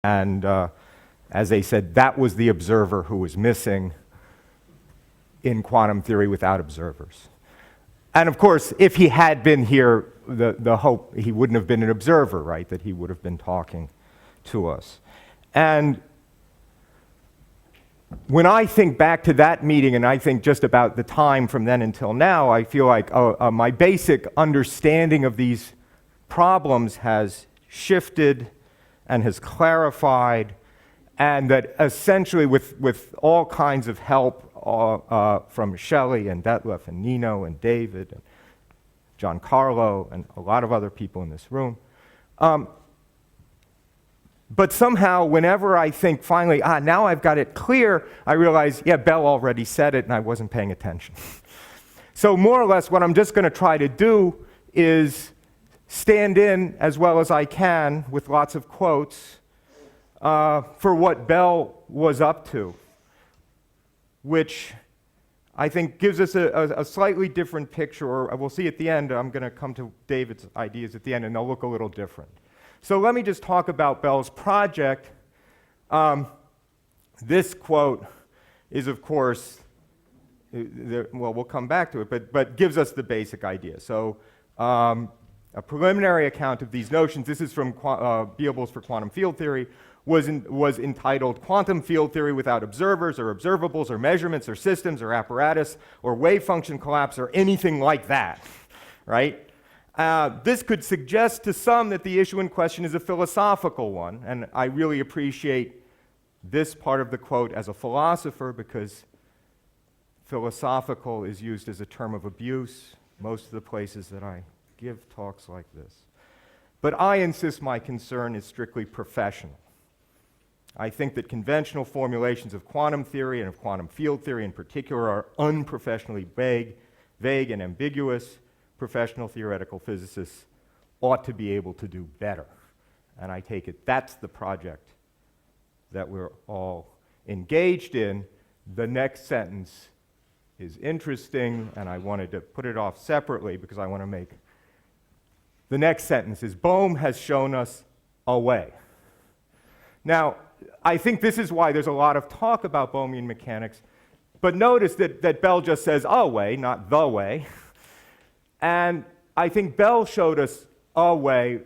And as they said, that was the observer who was missing in quantum theory without observers. And of course, if he had been here, the hope, he wouldn't have been an observer, right? That he would have been talking to us. And when I think back to that meeting, and I think just about the time from then until now, I feel like my basic understanding of these problems has shifted and has clarified, and that essentially with all kinds of help from Shelley and Detlef and Nino and David and Giancarlo and a lot of other people in this room, but somehow, whenever I think finally, now I've got it clear, I realize, yeah, Bell already said it and I wasn't paying attention. So more or less what I'm just going to try to do is stand in as well as I can with lots of quotes for what Bell was up to, which I think gives us a slightly different picture, or we'll see at the end. I'm going to come to David's ideas at the end and they'll look a little different. So let me just talk about Bell's project. This quote is, of course, well, we'll come back to it, but gives us the basic idea. So a preliminary account of these notions, this is from Beables for Quantum Field Theory, was entitled Quantum Field Theory Without Observers or Observables or Measurements or Systems or Apparatus or Wave Function Collapse or anything like that, right? This could suggest to some that the issue in question is a philosophical one, and I really appreciate this part of the quote as a philosopher because philosophical is used as a term of abuse most of the places that I give talks like this. But I insist my concern is strictly professional. I think that conventional formulations of quantum theory and of quantum field theory in particular are unprofessionally vague and ambiguous. Professional theoretical physicists ought to be able to do better. And I take it that's the project that we're all engaged in. The next sentence is interesting, and I wanted to put it off separately because I want to make the next sentence is Bohm has shown us a way. Now, I think this is why there's a lot of talk about Bohmian mechanics, but notice that Bell just says a way, not the way. And I think Bell showed us a way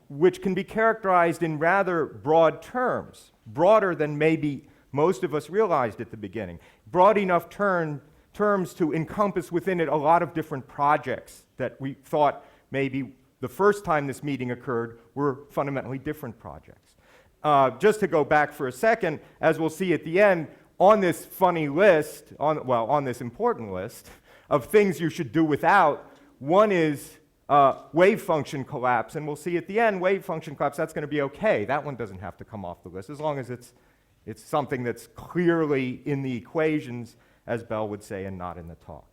which can be characterized in rather broad terms, broader than maybe most of us realized at the beginning, broad enough terms to encompass within it a lot of different projects that we thought maybe the first time this meeting occurred were fundamentally different projects. Just to go back for a second, as we'll see at the end, on this funny list, on this important list, of things you should do without, one is wave function collapse, and we'll see at the end, wave function collapse, that's going to be okay. That one doesn't have to come off the list, as long as it's something that's clearly in the equations, as Bell would say, and not in the talk.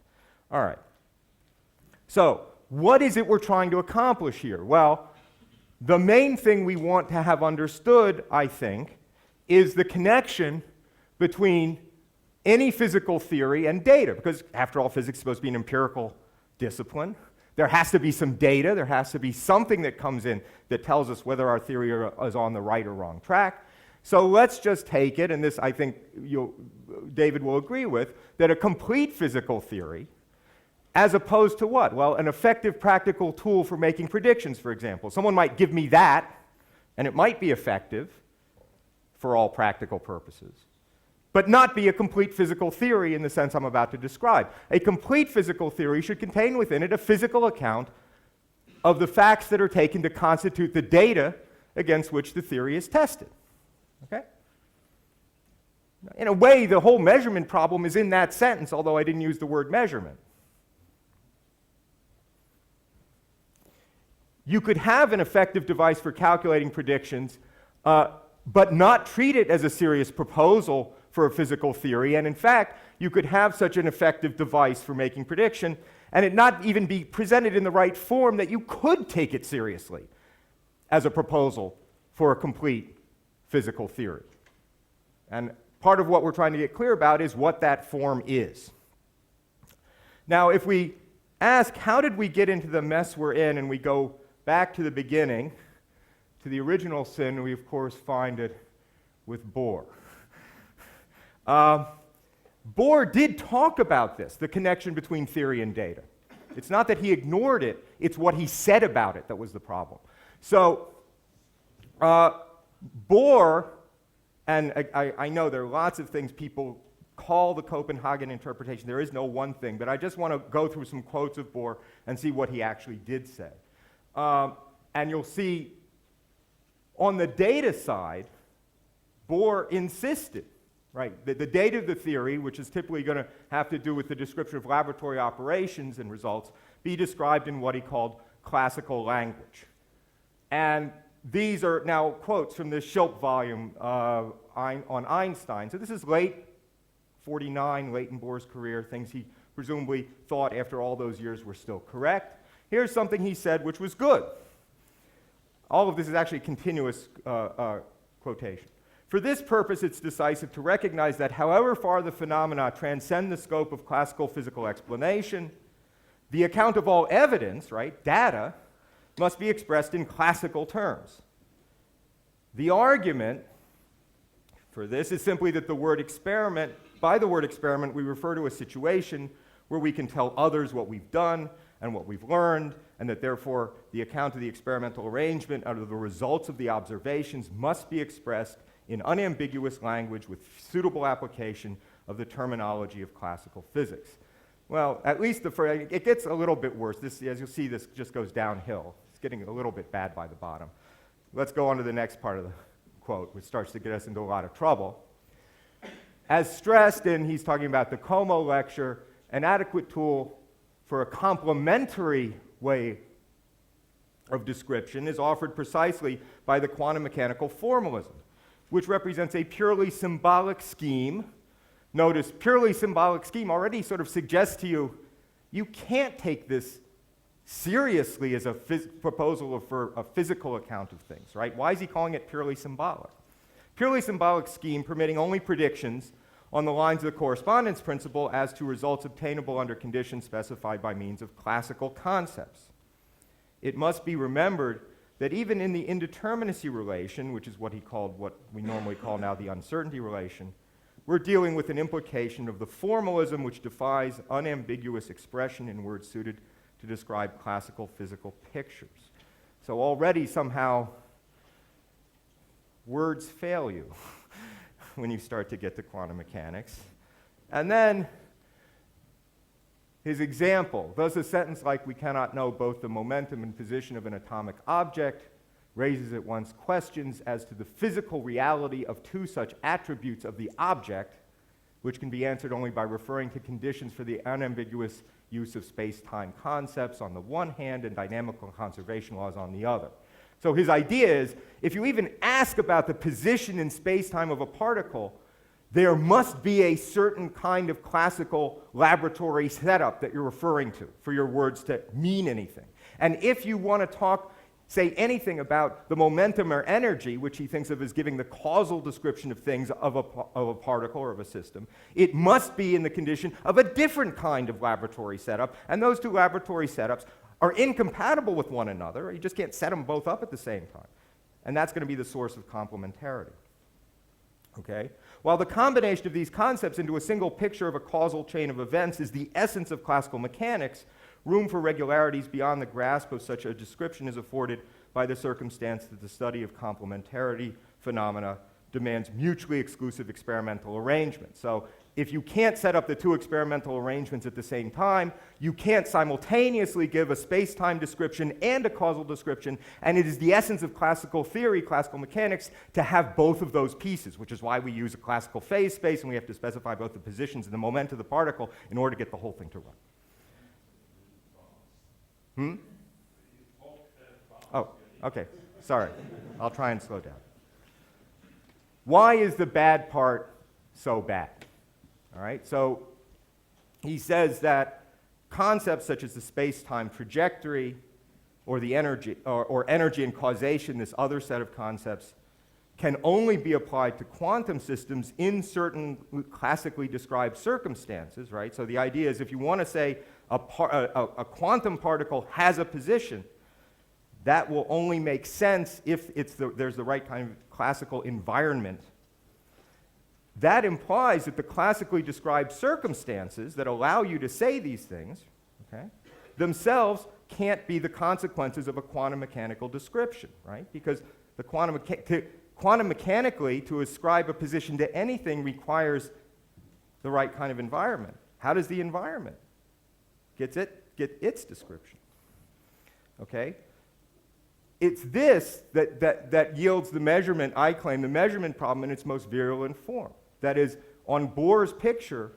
All right. So, what is it we're trying to accomplish here? Well, the main thing we want to have understood, I think, is the connection between any physical theory and data, because after all, physics is supposed to be an empirical discipline. There has to be some data, there has to be something that comes in that tells us whether our theory is on the right or wrong track. So let's just take it, and this I think David will agree with, that a complete physical theory, as opposed to what? Well, an effective practical tool for making predictions, for example. Someone might give me that, and it might be effective for all practical purposes, but not be a complete physical theory in the sense I'm about to describe. A complete physical theory should contain within it a physical account of the facts that are taken to constitute the data against which the theory is tested. Okay? In a way, the whole measurement problem is in that sentence, although I didn't use the word measurement. You could have an effective device for calculating predictions, but not treat it as a serious proposal for a physical theory, and in fact, you could have such an effective device for making prediction, and it not even be presented in the right form that you could take it seriously as a proposal for a complete physical theory. And part of what we're trying to get clear about is what that form is. Now, if we ask, how did we get into the mess we're in, and we go back to the beginning to the original sin, we of course find it with Bohr. Bohr did talk about this, the connection between theory and data. It's not that he ignored it, it's what he said about it that was the problem. So, Bohr, and I know there are lots of things people call the Copenhagen interpretation. There is no one thing, but I just want to go through some quotes of Bohr and see what he actually did say. And you'll see on the data side, Bohr insisted, right, that the data of the theory, which is typically going to have to do with the description of laboratory operations and results, be described in what he called classical language. And these are now quotes from the Schilp volume on Einstein. So this is late 49, late in Bohr's career, things he presumably thought after all those years were still correct. Here's something he said which was good. All of this is actually continuous quotation. For this purpose, it's decisive to recognize that however far the phenomena transcend the scope of classical physical explanation, the account of all evidence, right, data, must be expressed in classical terms. The argument for this is simply that the word experiment, by the word experiment, we refer to a situation where we can tell others what we've done and what we've learned, and that therefore the account of the experimental arrangement out of the results of the observations must be expressed in unambiguous language with suitable application of the terminology of classical physics. Well, at least it gets a little bit worse. This, as you'll see, this just goes downhill. It's getting a little bit bad by the bottom. Let's go on to the next part of the quote, which starts to get us into a lot of trouble. As stressed in, he's talking about the Como lecture, an adequate tool for a complementary way of description is offered precisely by the quantum mechanical formalism, which represents a purely symbolic scheme. Notice, purely symbolic scheme already sort of suggests to you, you can't take this seriously as a proposal for a physical account of things, right? Why is he calling it purely symbolic? Purely symbolic scheme permitting only predictions on the lines of the correspondence principle as to results obtainable under conditions specified by means of classical concepts. It must be remembered that even in the indeterminacy relation, which is what he called what we normally call now the uncertainty relation, we're dealing with an implication of the formalism which defies unambiguous expression in words suited to describe classical physical pictures. So already somehow words fail you when you start to get to quantum mechanics. And then his example, thus a sentence like we cannot know both the momentum and position of an atomic object raises at once questions as to the physical reality of two such attributes of the object, which can be answered only by referring to conditions for the unambiguous use of space-time concepts on the one hand and dynamical conservation laws on the other. So his idea is, if you even ask about the position in space-time of a particle, there must be a certain kind of classical laboratory setup that you're referring to for your words to mean anything. And if you want to say anything about the momentum or energy, which he thinks of as giving the causal description of things of a particle or of a system, it must be in the condition of a different kind of laboratory setup, and those two laboratory setups are incompatible with one another. You just can't set them both up at the same time. And that's going to be the source of complementarity. Okay? While the combination of these concepts into a single picture of a causal chain of events is the essence of classical mechanics, room for regularities beyond the grasp of such a description is afforded by the circumstance that the study of complementarity phenomena demands mutually exclusive experimental arrangements. So if you can't set up the two experimental arrangements at the same time, you can't simultaneously give a space-time description and a causal description, and it is the essence of classical theory, classical mechanics, to have both of those pieces, which is why we use a classical phase space, and we have to specify both the positions and the momentum of the particle in order to get the whole thing to run. Oh, okay, sorry. I'll try and slow down. Why is the bad part so bad? All right, so he says that concepts such as the space-time trajectory or the energy, or energy and causation, this other set of concepts, can only be applied to quantum systems in certain classically described circumstances, right? So the idea is if you want to say a quantum particle has a position, that will only make sense if there's the right kind of classical environment. That implies that the classically described circumstances that allow you to say these things, okay, themselves can't be the consequences of a quantum mechanical description, right? Because the quantum mechanically, to ascribe a position to anything requires the right kind of environment. How does the environment get its description? Okay? It's this that yields the measurement, I claim, the measurement problem in its most virulent form. That is, on Bohr's picture,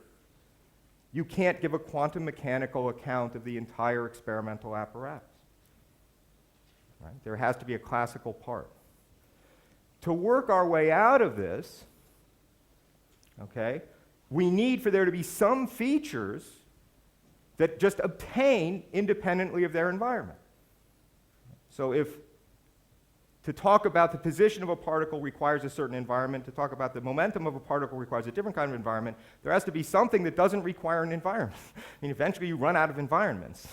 you can't give a quantum mechanical account of the entire experimental apparatus. Right? There has to be a classical part. To work our way out of this, okay, we need for there to be some features that just obtain independently of their environment. So if to talk about the position of a particle requires a certain environment, to talk about the momentum of a particle requires a different kind of environment, there has to be something that doesn't require an environment. I mean, eventually you run out of environments.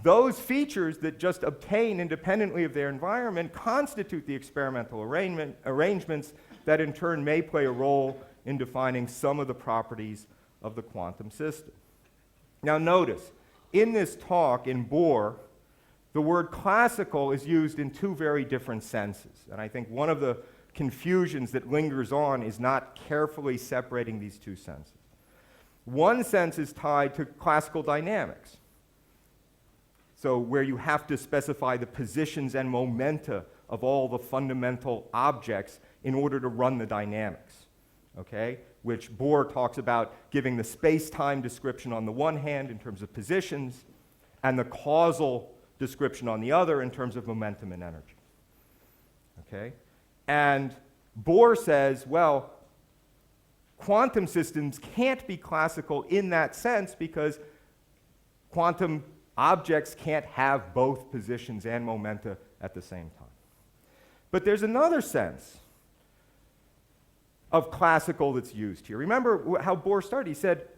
Those features that just obtain independently of their environment constitute the experimental arrangements that in turn may play a role in defining some of the properties of the quantum system. Now notice, in this talk, in Bohr, the word classical is used in two very different senses. And I think one of the confusions that lingers on is not carefully separating these two senses. One sense is tied to classical dynamics. So where you have to specify the positions and momenta of all the fundamental objects in order to run the dynamics, okay? Which Bohr talks about giving the space-time description on the one hand in terms of positions, and the causal description on the other in terms of momentum and energy, okay? And Bohr says, well, quantum systems can't be classical in that sense because quantum objects can't have both positions and momenta at the same time. But there's another sense of classical that's used here. Remember how Bohr started. He said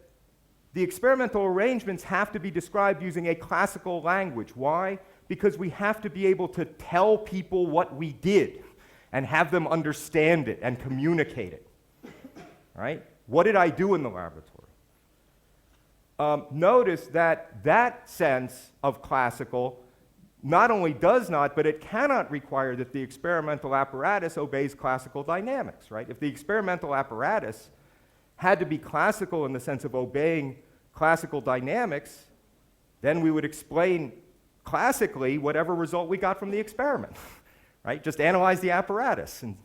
the experimental arrangements have to be described using a classical language. Why? Because we have to be able to tell people what we did and have them understand it and communicate it. Right? What did I do in the laboratory? Notice that that sense of classical not only does not, but it cannot require that the experimental apparatus obeys classical dynamics, right? If the experimental apparatus had to be classical in the sense of obeying classical dynamics, then we would explain classically whatever result we got from the experiment, right? Just analyze the apparatus and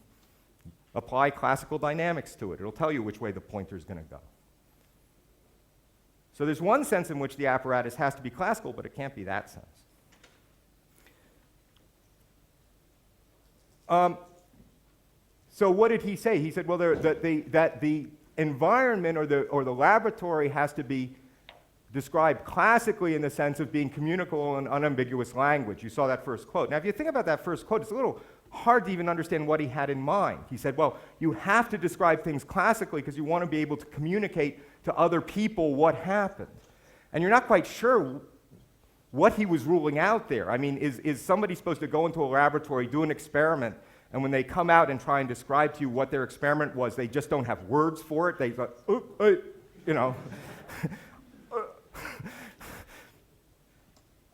apply classical dynamics to it. It'll tell you which way the pointer is going to go. So there's one sense in which the apparatus has to be classical, but it can't be that sense. So what did he say? He said, well, that the environment or the laboratory has to be described classically in the sense of being communicable in unambiguous language. You saw that first quote. Now, if you think about that first quote, it's a little hard to even understand what he had in mind. He said, well, you have to describe things classically because you want to be able to communicate to other people what happened. And you're not quite sure what he was ruling out there. I mean, is somebody supposed to go into a laboratory, do an experiment, and when they come out and try and describe to you what their experiment was, they just don't have words for it? They go, you know.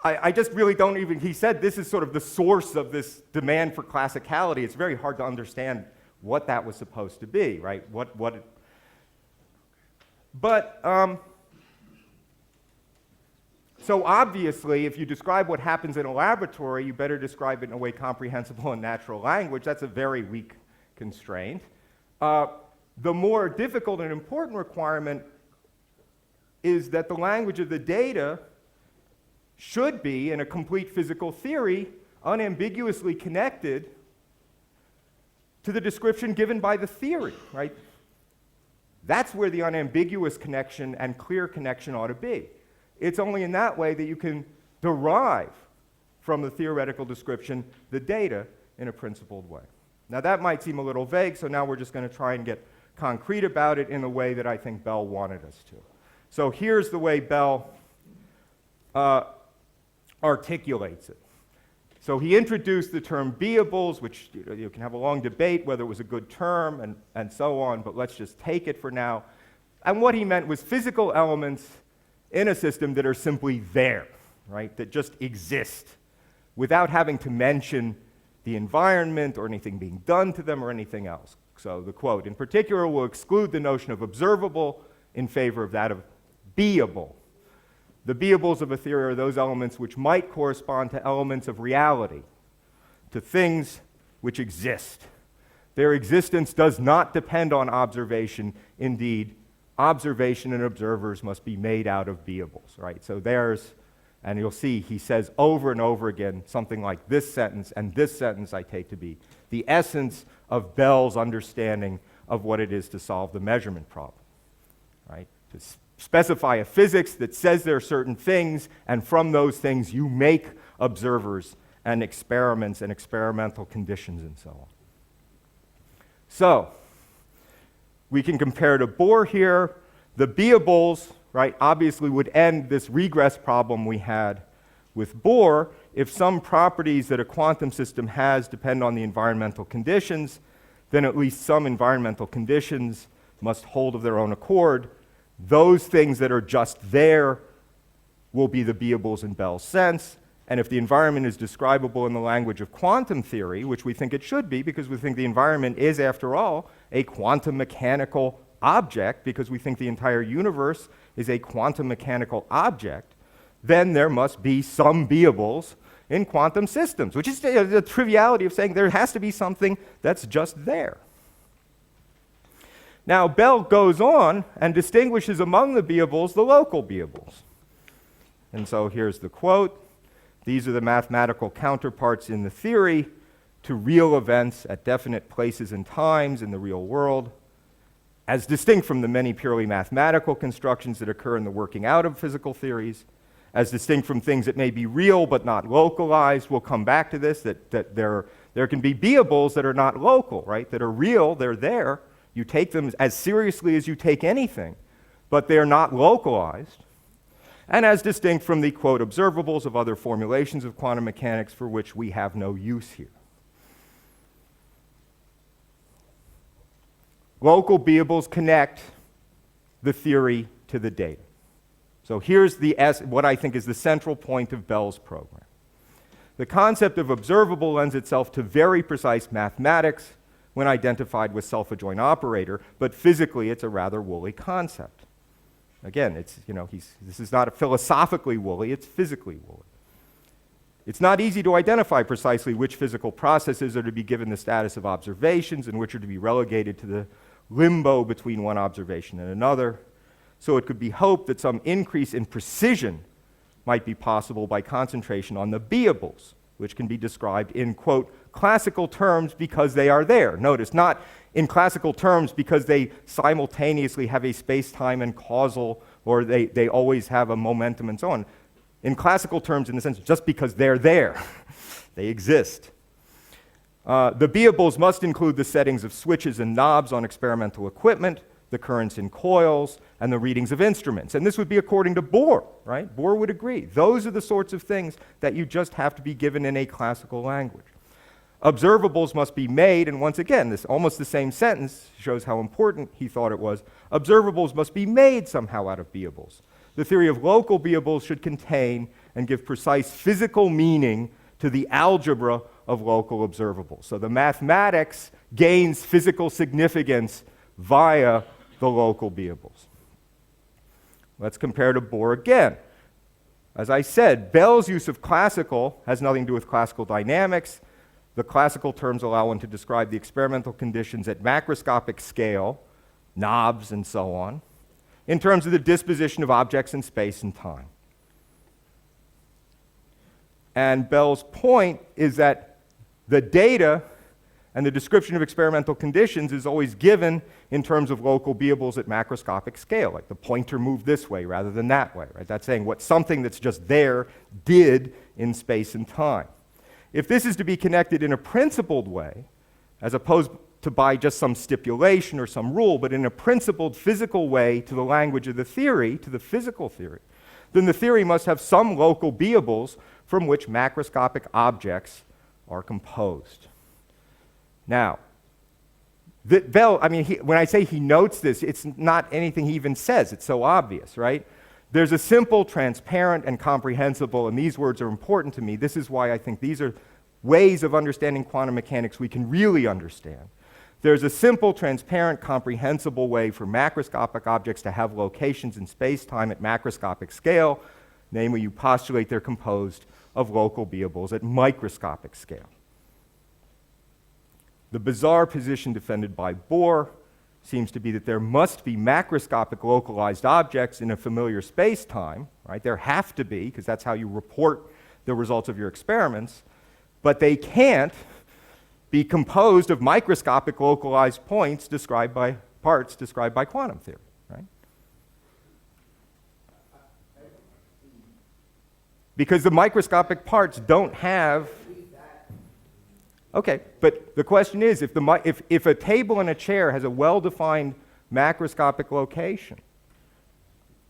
I just really don't even, he said this is sort of the source of this demand for classicality. It's very hard to understand what that was supposed to be, right? So obviously, if you describe what happens in a laboratory, you better describe it in a way comprehensible in natural language. That's a very weak constraint. The more difficult and important requirement is that the language of the data should be, in a complete physical theory, unambiguously connected to the description given by the theory, right? That's where the unambiguous connection and clear connection ought to be. It's only in that way that you can derive from the theoretical description the data in a principled way. Now that might seem a little vague, so now we're just going to try and get concrete about it in the way that I think Bell wanted us to. So here's the way Bell articulates it. So he introduced the term beables, which you can have a long debate whether it was a good term and so on, but let's just take it for now. And what he meant was physical elements in a system that are simply there, right, that just exist without having to mention the environment or anything being done to them or anything else. So the quote, in particular, will exclude the notion of observable in favor of that of beable. The beables of a theory are those elements which might correspond to elements of reality, to things which exist. Their existence does not depend on observation. Indeed, observation and observers must be made out of beables, right? So there's, and you'll see he says over and over again something like this sentence, and this sentence I take to be the essence of Bell's understanding of what it is to solve the measurement problem, right? To specify a physics that says there are certain things, and from those things you make observers and experiments and experimental conditions and so on. So, we can compare to Bohr here. The beables, right, obviously would end this regress problem we had with Bohr if some properties that a quantum system has depend on the environmental conditions, then at least some environmental conditions must hold of their own accord. Those things that are just there will be the beables in Bell's sense. And if the environment is describable in the language of quantum theory, which we think it should be because we think the environment is, after all, a quantum mechanical object, because we think the entire universe is a quantum mechanical object, then there must be some beables in quantum systems, which is the triviality of saying there has to be something that's just there. Now, Bell goes on and distinguishes among the beables the local beables. And so here's the quote. These are the mathematical counterparts in the theory to real events at definite places and times in the real world, as distinct from the many purely mathematical constructions that occur in the working out of physical theories, as distinct from things that may be real but not localized. We'll come back to this, that there can be beables that are not local, right, that are real, they're there. You take them as seriously as you take anything, but they're not localized. And as distinct from the, quote, observables of other formulations of quantum mechanics for which we have no use here. Local beables connect the theory to the data. So here's what I think is the central point of Bell's program. The concept of observable lends itself to very precise mathematics when identified with self-adjoint operator, but physically it's a rather woolly concept. Again, this is not philosophically woolly, it's physically woolly. It's not easy to identify precisely which physical processes are to be given the status of observations and which are to be relegated to the limbo between one observation and another. So it could be hoped that some increase in precision might be possible by concentration on the beables, which can be described in, quote, classical terms because they are there. Notice, not in classical terms because they simultaneously have a space-time and causal, or they always have a momentum and so on. In classical terms, in the sense, just because they're there. They exist. The beables must include the settings of switches and knobs on experimental equipment, the currents in coils, and the readings of instruments. And this would be according to Bohr, right? Bohr would agree. Those are the sorts of things that you just have to be given in a classical language. Observables must be made, and once again, this almost the same sentence shows how important he thought it was. Observables must be made somehow out of beables. The theory of local beables should contain and give precise physical meaning to the algebra of local observables. So the mathematics gains physical significance via the local beables. Let's compare to Bohr again. As I said, Bell's use of classical has nothing to do with classical dynamics. The classical terms allow one to describe the experimental conditions at macroscopic scale, knobs and so on, in terms of the disposition of objects in space and time. And Bell's point is that the data and the description of experimental conditions is always given in terms of local beables at macroscopic scale, like the pointer moved this way rather than that way, right? That's saying what something that's just there did in space and time. If this is to be connected in a principled way, as opposed to by just some stipulation or some rule, but in a principled physical way to the language of the theory, to the physical theory, then the theory must have some local beables from which macroscopic objects are composed. Now, Bell, I mean, when I say he notes this, it's not anything he even says. It's so obvious, right? There's a simple, transparent, and comprehensible, and these words are important to me. This is why I think these are ways of understanding quantum mechanics we can really understand. There's a simple, transparent, comprehensible way for macroscopic objects to have locations in space-time at macroscopic scale. Namely, you postulate they're composed of local beables at microscopic scale. The bizarre position defended by Bohr seems to be that there must be macroscopic localized objects in a familiar space-time, right? There have to be, because that's how you report the results of your experiments, but they can't be composed of microscopic localized parts described by quantum theory, right? Because the microscopic parts don't have. Okay, but the question is, if a table and a chair has a well-defined macroscopic location,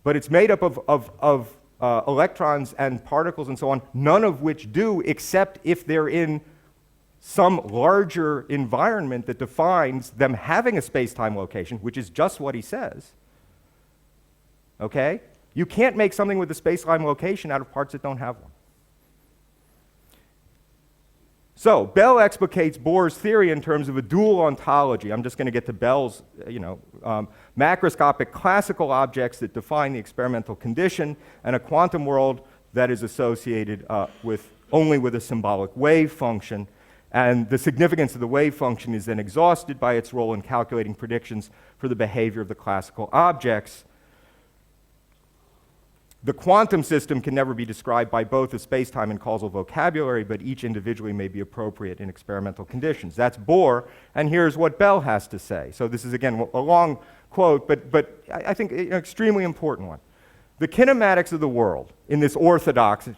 but it's made up of electrons and particles and so on, none of which do, except if they're in some larger environment that defines them having a space-time location, which is just what he says, okay? You can't make something with a space-time location out of parts that don't have one. So, Bell explicates Bohr's theory in terms of a dual ontology. I'm just going to get to Bell's, macroscopic classical objects that define the experimental condition, and a quantum world that is associated only with a symbolic wave function. And the significance of the wave function is then exhausted by its role in calculating predictions for the behavior of the classical objects. The quantum system can never be described by both a space-time and causal vocabulary, but each individually may be appropriate in experimental conditions. That's Bohr, and here's what Bell has to say. So this is, again, a long quote, but I think an extremely important one. The kinematics of the world in this orthodox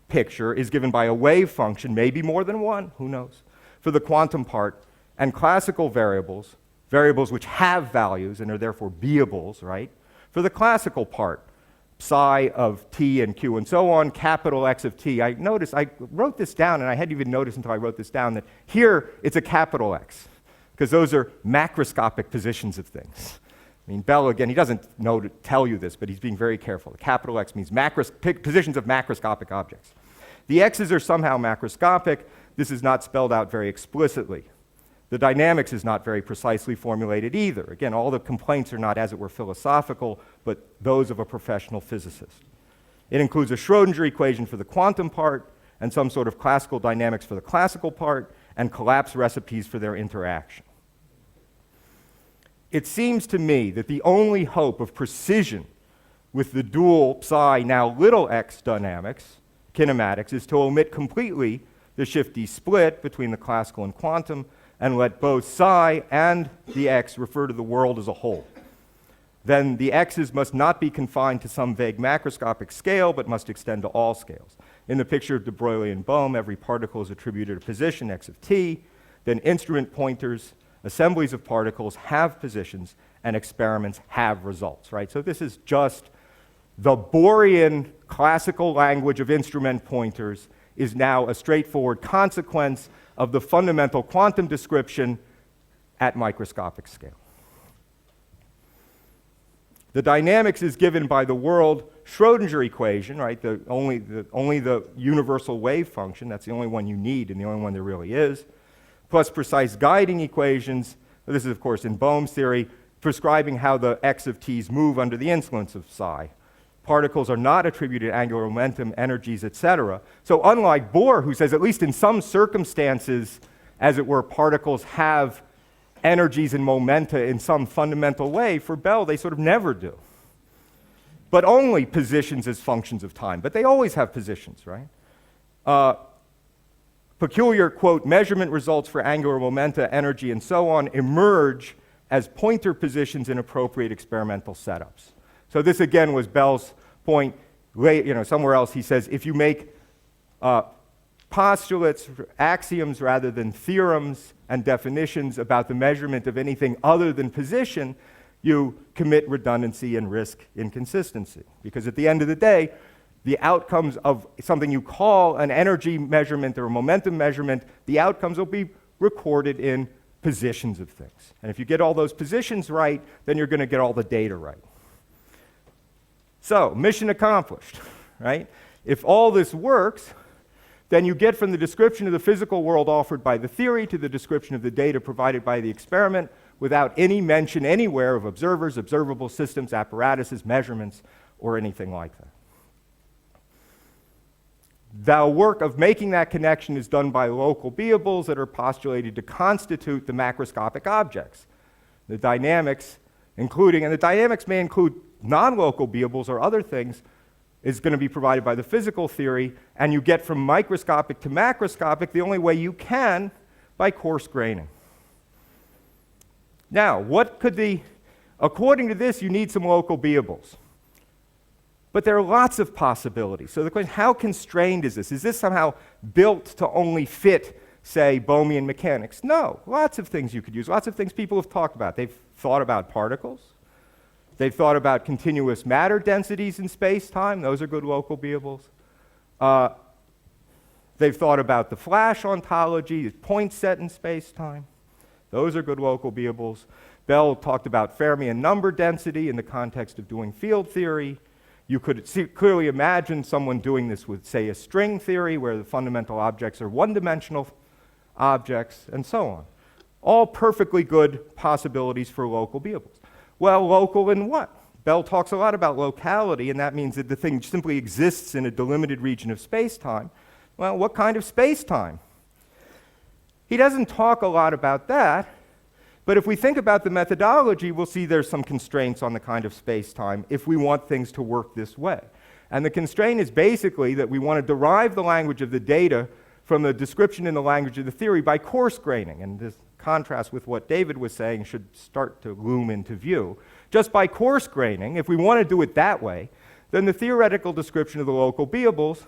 picture is given by a wave function, maybe more than one, who knows, for the quantum part, and classical variables, variables which have values and are therefore beables, right, for the classical part. Psi of t and q and so on, capital X of t. I wrote this down, and I hadn't even noticed until I wrote this down that here it's a capital X, because those are macroscopic positions of things. I mean, Bell, again, he doesn't know to tell you this, but he's being very careful. The capital X means positions of macroscopic objects. The X's are somehow macroscopic. This is not spelled out very explicitly. The dynamics is not very precisely formulated either. Again, all the complaints are not, as it were, philosophical, but those of a professional physicist. It includes a Schrödinger equation for the quantum part, and some sort of classical dynamics for the classical part, and collapse recipes for their interaction. It seems to me that the only hope of precision with the dual psi, now little x dynamics, kinematics, is to omit completely the shifty split between the classical and quantum, and let both psi and the x refer to the world as a whole. Then the x's must not be confined to some vague macroscopic scale, but must extend to all scales. In the picture of de Broglie and Bohm, every particle is attributed a position, x of t. Then instrument pointers, assemblies of particles have positions, and experiments have results, right? So this is just the Bohrian classical language of instrument pointers is now a straightforward consequence of the fundamental quantum description at microscopic scale. The dynamics is given by the world Schrödinger equation, right? Only the universal wave function, that's the only one you need and the only one there really is, plus precise guiding equations. This is, of course, in Bohm's theory, prescribing how the x of t's move under the influence of psi. Particles are not attributed angular momentum, energies, etc. So unlike Bohr, who says at least in some circumstances, as it were, particles have energies and momenta in some fundamental way, for Bell, they sort of never do. But only positions as functions of time. But they always have positions, right? Peculiar, quote, measurement results for angular momenta, energy, and so on emerge as pointer positions in appropriate experimental setups. So this, again, was Bell's point. Somewhere else he says, if you make postulates, axioms rather than theorems and definitions about the measurement of anything other than position, you commit redundancy and risk inconsistency. Because at the end of the day, the outcomes of something you call an energy measurement or a momentum measurement, the outcomes will be recorded in positions of things. And if you get all those positions right, then you're going to get all the data right. So, mission accomplished, right? If all this works, then you get from the description of the physical world offered by the theory to the description of the data provided by the experiment without any mention anywhere of observers, observable systems, apparatuses, measurements, or anything like that. The work of making that connection is done by local beables that are postulated to constitute the macroscopic objects. The dynamics, and the dynamics may include non-local beables or other things, is going to be provided by the physical theory, and you get from microscopic to macroscopic the only way you can by coarse graining. Now, according to this, you need some local beables. But there are lots of possibilities. So the question, how constrained is this? Is this somehow built to only fit, say, Bohmian mechanics? No, lots of things you could use, lots of things people have talked about. They've thought about particles. They've thought about continuous matter densities in space-time. Those are good local beables. They've thought about the Flash ontology, point set in space-time. Those are good local beables. Bell talked about Fermion number density in the context of doing field theory. You could clearly imagine someone doing this with, say, a string theory where the fundamental objects are one-dimensional objects, and so on. All perfectly good possibilities for local beables. Well, local in what? Bell talks a lot about locality, and that means that the thing simply exists in a delimited region of space-time. Well, what kind of space-time? He doesn't talk a lot about that, but if we think about the methodology, we'll see there's some constraints on the kind of space-time if we want things to work this way. And the constraint is basically that we want to derive the language of the data from the description in the language of the theory by coarse graining. And this contrast with what David was saying should start to loom into view. Just by coarse graining, if we want to do it that way, then the theoretical description of the local beables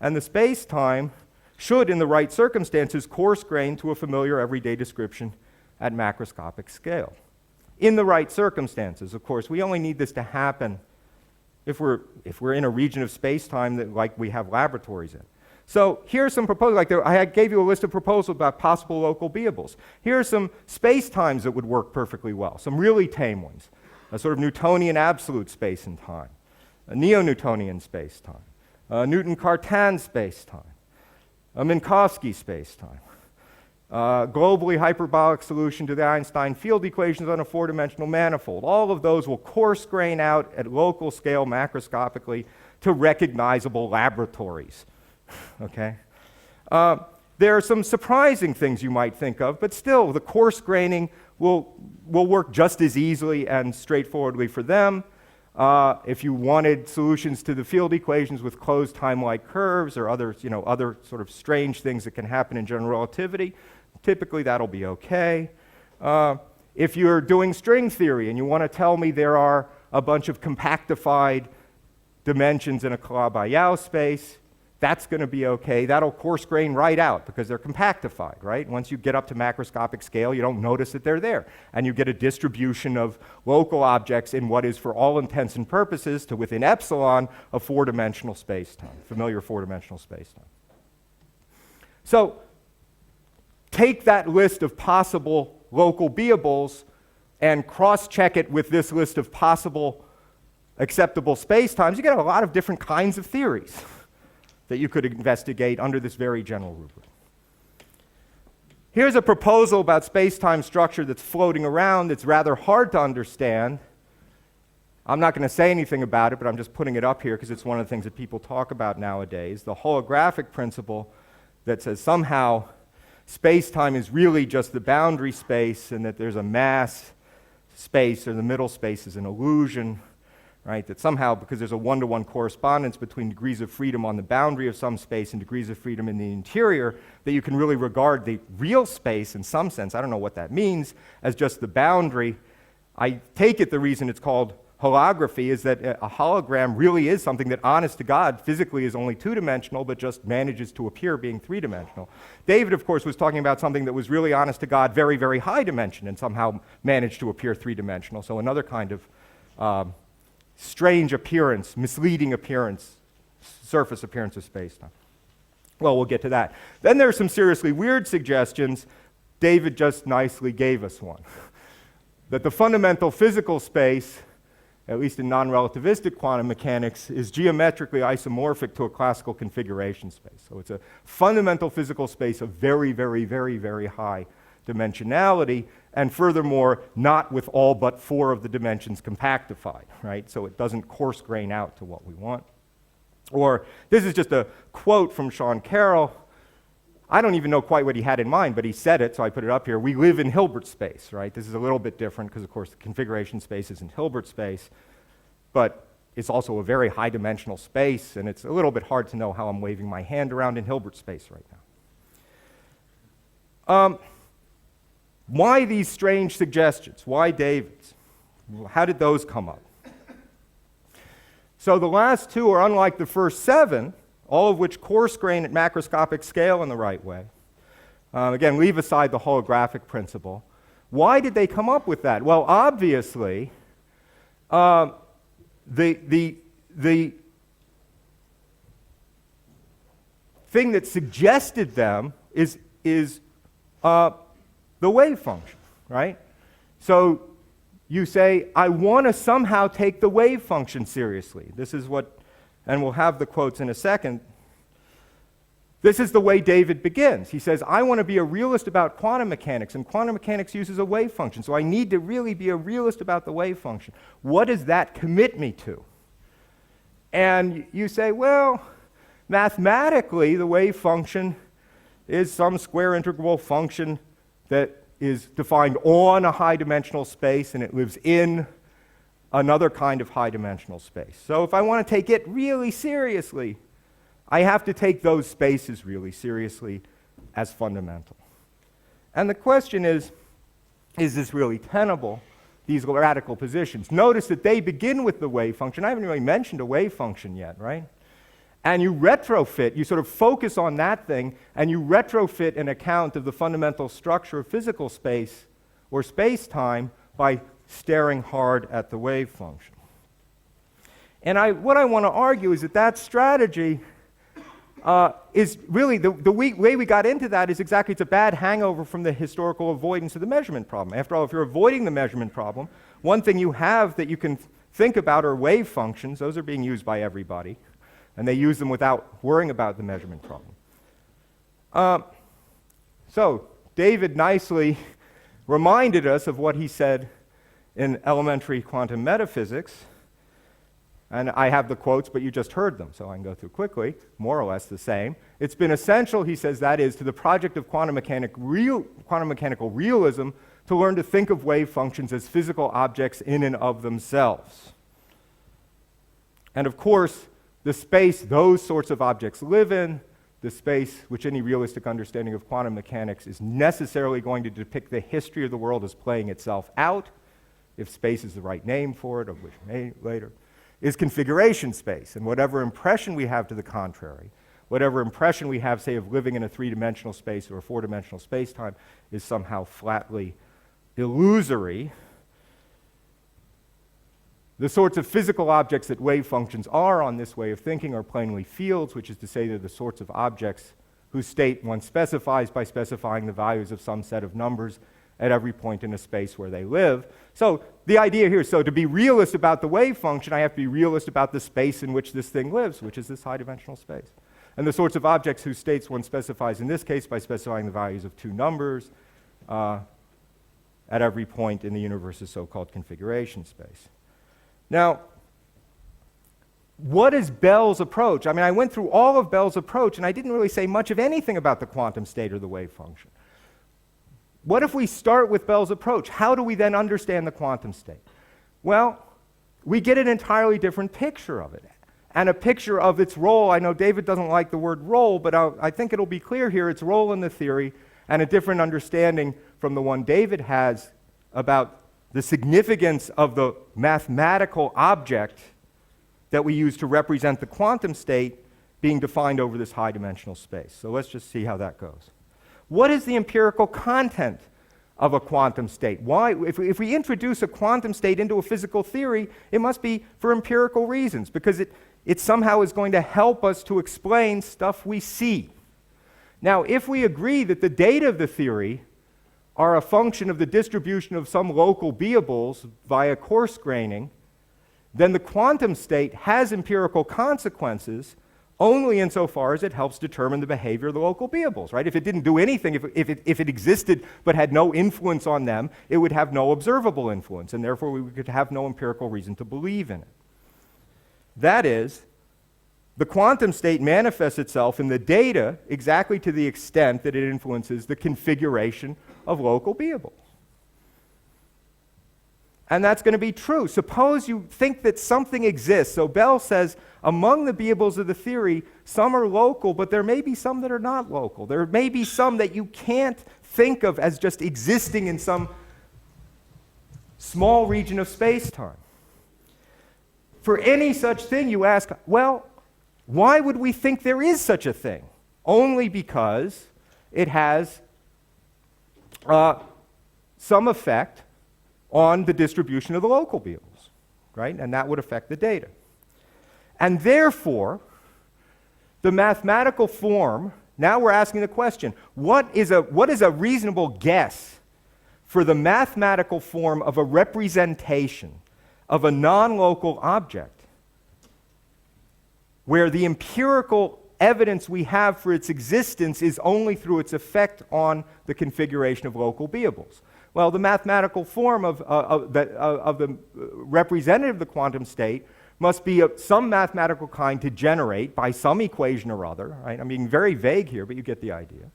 and the space-time should, in the right circumstances, coarse grain to a familiar everyday description at macroscopic scale. In the right circumstances, of course. We only need this to happen if we're in a region of space-time that, like we have laboratories in. So here's some proposals. I gave you a list of proposals about possible local beables. Here are some space-times that would work perfectly well, some really tame ones. A sort of Newtonian absolute space and time, a neo-Newtonian space-time, a Newton-Cartan space-time, a Minkowski space-time, globally hyperbolic solution to the Einstein field equations on a four-dimensional manifold. All of those will coarse grain out at local scale macroscopically to recognizable laboratories. Okay? There are some surprising things you might think of, but still, the coarse graining will work just as easily and straightforwardly for them. If you wanted solutions to the field equations with closed time-like curves or other sort of strange things that can happen in general relativity, typically that'll be okay. If you're doing string theory and you want to tell me there are a bunch of compactified dimensions in a Calabi-Yau space, that's going to be okay. That'll coarse grain right out because they're compactified, right? Once you get up to macroscopic scale, you don't notice that they're there. And you get a distribution of local objects in what is, for all intents and purposes, to within epsilon, a four-dimensional space-time, familiar four-dimensional space-time. So take that list of possible local beables and cross-check it with this list of possible acceptable space-times. You get a lot of different kinds of theories that you could investigate under this very general rubric. Here's a proposal about space-time structure that's floating around that's rather hard to understand. I'm not going to say anything about it, but I'm just putting it up here because it's one of the things that people talk about nowadays. The holographic principle that says somehow space-time is really just the boundary space and that there's a mass space or the middle space is an illusion. Right, that somehow, because there's a one-to-one correspondence between degrees of freedom on the boundary of some space and degrees of freedom in the interior, that you can really regard the real space in some sense, I don't know what that means, as just the boundary. I take it the reason it's called holography is that a hologram really is something that, honest to God, physically is only two-dimensional, but just manages to appear being three-dimensional. David, of course, was talking about something that was really, honest to God, very, very high dimension and somehow managed to appear three-dimensional. So another kind of strange appearance, misleading appearance, surface appearance of space-time. Well, we'll get to that. Then there are some seriously weird suggestions. David just nicely gave us one. That the fundamental physical space, at least in non-relativistic quantum mechanics, is geometrically isomorphic to a classical configuration space. So it's a fundamental physical space of very, very, very, very high dimensionality, and furthermore, not with all but 4 of the dimensions compactified, right? So it doesn't coarse grain out to what we want. Or this is just a quote from Sean Carroll. I don't even know quite what he had in mind, but he said it, so I put it up here. We live in Hilbert space, right? This is a little bit different because, of course, the configuration space isn't Hilbert space, but it's also a very high-dimensional space, and it's a little bit hard to know how I'm waving my hand around in Hilbert space right now. Why these strange suggestions? Why David's? How did those come up? So the last 2 are unlike the first 7, all of which coarse grain at macroscopic scale in the right way. Again, leave aside the holographic principle. Why did they come up with that? Well, obviously, the thing that suggested them is the wave function, right? So you say, I want to somehow take the wave function seriously. This is what, and we'll have the quotes in a second. This is the way David begins. He says, I want to be a realist about quantum mechanics, and quantum mechanics uses a wave function, so I need to really be a realist about the wave function. What does that commit me to? And you say, well, mathematically, the wave function is some square integrable function that is defined on a high-dimensional space, and it lives in another kind of high-dimensional space. So if I want to take it really seriously, I have to take those spaces really seriously as fundamental. And the question is this really tenable, these radical positions? Notice that they begin with the wave function. I haven't really mentioned a wave function yet, right? And you retrofit, you sort of focus on that thing, and you retrofit an account of the fundamental structure of physical space or space-time by staring hard at the wave function. And what I want to argue is that strategy is really, the way we got into that is exactly, it's a bad hangover from the historical avoidance of the measurement problem. After all, if you're avoiding the measurement problem, one thing you have that you can think about are wave functions. Those are being used by everybody. And they use them without worrying about the measurement problem. So David nicely reminded us of what he said in elementary quantum metaphysics. And I have the quotes, but you just heard them, so I can go through quickly, more or less the same. It's been essential, he says, that is, to the project of quantum mechanical realism to learn to think of wave functions as physical objects in and of themselves. And of course, the space those sorts of objects live in, the space which any realistic understanding of quantum mechanics is necessarily going to depict the history of the world as playing itself out, if space is the right name for it, of which may later, is configuration space. And whatever impression we have to the contrary, whatever impression we have, say, of living in a 3-dimensional space or a 4-dimensional space-time is somehow flatly illusory. The sorts of physical objects that wave functions are on this way of thinking are plainly fields, which is to say they're the sorts of objects whose state one specifies by specifying the values of some set of numbers at every point in a space where they live. So the idea here is, so to be realist about the wave function, I have to be realist about the space in which this thing lives, which is this high-dimensional space. And the sorts of objects whose states one specifies in this case by specifying the values of 2 numbers at every point in the universe's so-called configuration space. Now, what is Bell's approach? I mean, I went through all of Bell's approach, and I didn't really say much of anything about the quantum state or the wave function. What if we start with Bell's approach? How do we then understand the quantum state? Well, we get an entirely different picture of it, and a picture of its role. I know David doesn't like the word role, but I think it'll be clear here, its role in the theory, and a different understanding from the one David has about the significance of the mathematical object that we use to represent the quantum state being defined over this high-dimensional space. So let's just see how that goes. What is the empirical content of a quantum state? Why, if we introduce a quantum state into a physical theory, it must be for empirical reasons, because it somehow is going to help us to explain stuff we see. Now, if we agree that the data of the theory are a function of the distribution of some local beables via coarse graining, then the quantum state has empirical consequences only insofar as it helps determine the behavior of the local beables, right? If it didn't do anything, if it existed but had no influence on them, it would have no observable influence, and therefore we could have no empirical reason to believe in it. That is, the quantum state manifests itself in the data exactly to the extent that it influences the configuration of local beables. And that's going to be true. Suppose you think that something exists. So Bell says, among the beables of the theory, some are local, but there may be some that are not local. There may be some that you can't think of as just existing in some small region of space-time. For any such thing, you ask, well, why would we think there is such a thing? Only because it has some effect on the distribution of the local beables, right? And that would affect the data. And therefore, the mathematical form, now we're asking the question, what is a reasonable guess for the mathematical form of a representation of a non-local object where the empirical evidence we have for its existence is only through its effect on the configuration of local beables? Well, the mathematical form of the representative of the quantum state must be of some mathematical kind to generate, by some equation or other, right? I'm being very vague here, but you get the idea,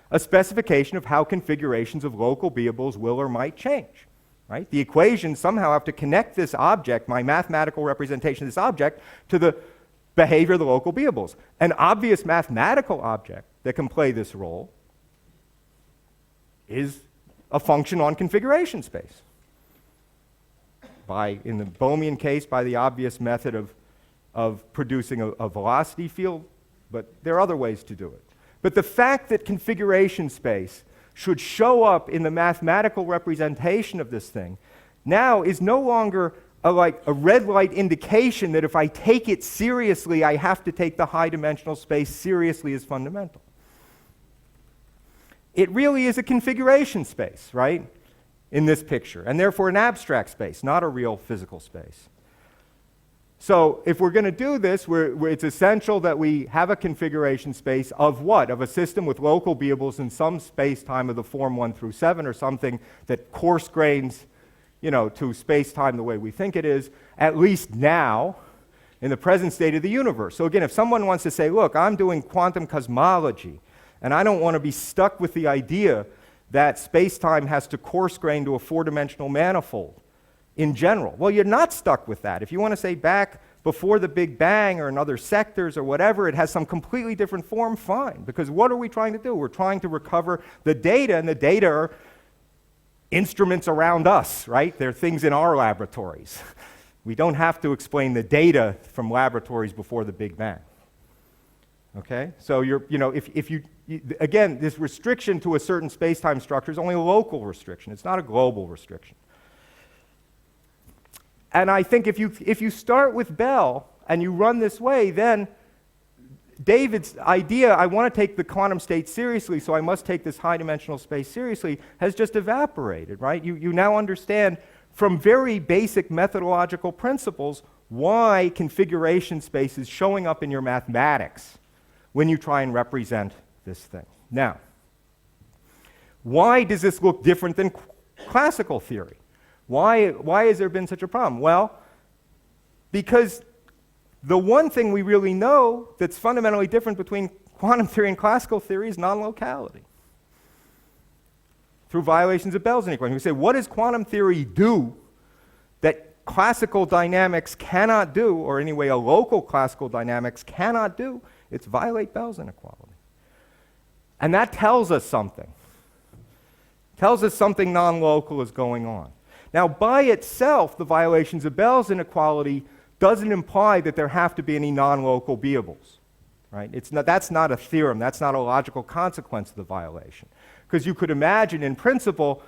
a specification of how configurations of local beables will or might change, right? The equations somehow have to connect this object, my mathematical representation of this object, to the behavior of the local beables. An obvious mathematical object that can play this role is a function on configuration space. In the Bohmian case, by the obvious method of producing a velocity field, but there are other ways to do it. But the fact that configuration space should show up in the mathematical representation of this thing now is no longer a red light indication that if I take it seriously, I have to take the high dimensional space seriously as fundamental. It really is a configuration space, right, in this picture, and therefore an abstract space, not a real physical space. So if we're going to do this, it's essential that we have a configuration space of what? Of a system with local beables in some space-time of the form 1 through 7, or something that coarse grains, to space-time the way we think it is, at least now, in the present state of the universe. So again, if someone wants to say, look, I'm doing quantum cosmology, and I don't want to be stuck with the idea that space-time has to coarse grain to a four-dimensional manifold in general. Well, you're not stuck with that. If you want to say back before the Big Bang or in other sectors or whatever, it has some completely different form, fine. Because what are we trying to do? We're trying to recover the data, and the data are instruments around us, right? They're things in our laboratories. We don't have to explain the data from laboratories before the Big Bang. Okay? So again, this restriction to a certain space-time structure is only a local restriction. It's not a global restriction. And I think if you start with Bell and you run this way, then David's idea, I want to take the quantum state seriously, so I must take this high-dimensional space seriously, has just evaporated, right? You now understand from very basic methodological principles why configuration space is showing up in your mathematics when you try and represent this thing. Now, why does this look different than classical theory? Why has there been such a problem? Well, because the one thing we really know that's fundamentally different between quantum theory and classical theory is non-locality. Through violations of Bell's inequality. We say, what does quantum theory do that classical dynamics cannot do, or anyway, a local classical dynamics cannot do? It's violate Bell's inequality. And that tells us something. Tells us something non-local is going on. Now, by itself, the violations of Bell's inequality doesn't imply that there have to be any non-local beables, right? That's not a theorem. That's not a logical consequence of the violation. Because you could imagine, in principle,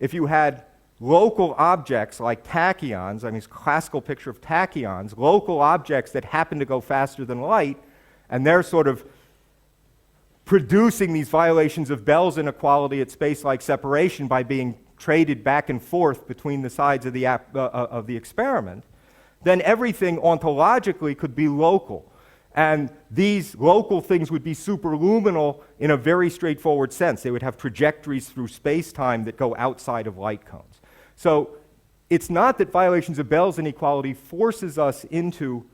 if you had local objects like tachyons, I mean, it's a classical picture of tachyons, local objects that happen to go faster than light, and they're sort of producing these violations of Bell's inequality at space-like separation by being traded back and forth between the sides of the experiment, then everything ontologically could be local. And these local things would be superluminal in a very straightforward sense. They would have trajectories through space-time that go outside of light cones. So it's not that violations of Bell's inequality forces us into